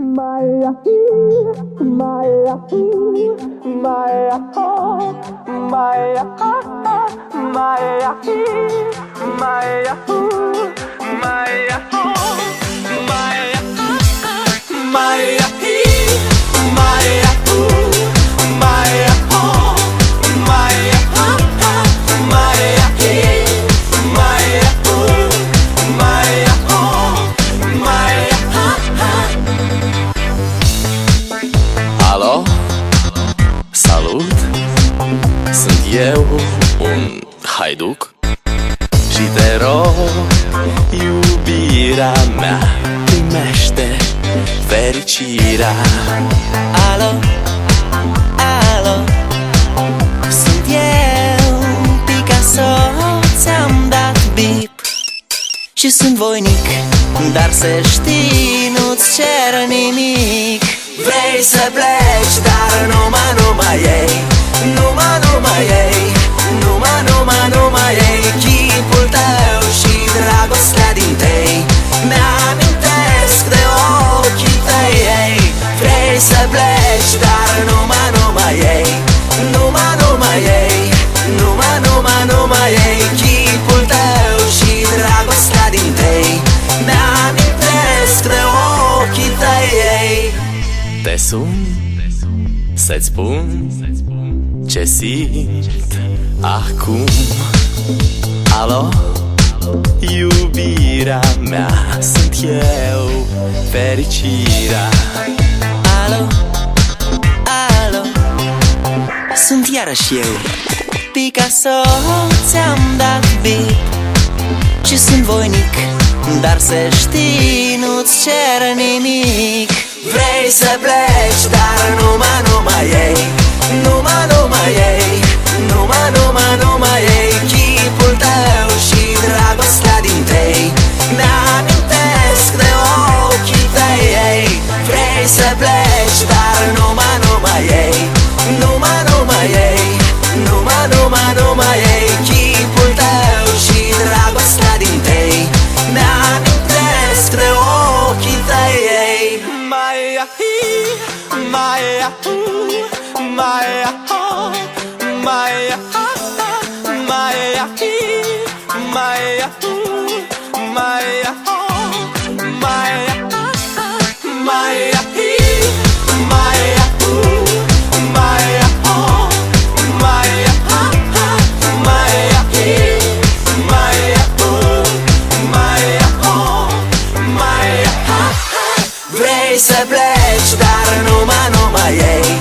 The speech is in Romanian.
Maya, Maya, Maya, Maya, Maya, Maya, Maya, Alo, salut, sunt eu, un haiduc și te rog, iubirea mea, primește fericirea. Alo, alo, sunt eu, Picasso, ți-am dat bip și sunt voinic, dar să știi, nu-ți cer nimic. Vrei să pleci, dar numai ei, numai ei, numai ei, chipul tău și dragostea din tei mi-amintesc de ochii tăi, ei. Vrei să pleci, dar numai ei, numai ei, numai ei, chipul tău și dragostea din tei mi-amintesc de ochii tăi, ei. Te sun să-ți spun ce simt acum. Alo, iubirea mea, sunt eu, fericirea. Alo, alo, sunt iarăși eu, Picasso, ți-am dat bip și sunt voinic, dar să știi, nu-ți cer nimic. Vrei să pleci, dar numai ei, numai ei, numai ei, chipul tău și dragostea din tei mi-amintesc de ochii tăi, ei. Vrei să pleci, dar numai ei, numai ei, numai ei, chipul tău și dragostea din tei mi-amintesc de ochii tăi, ei. Maya, Maya, Maya, Maya, Maya, Maya, Maya, Maya, Maya, Vrei să pleci, dar numai ei,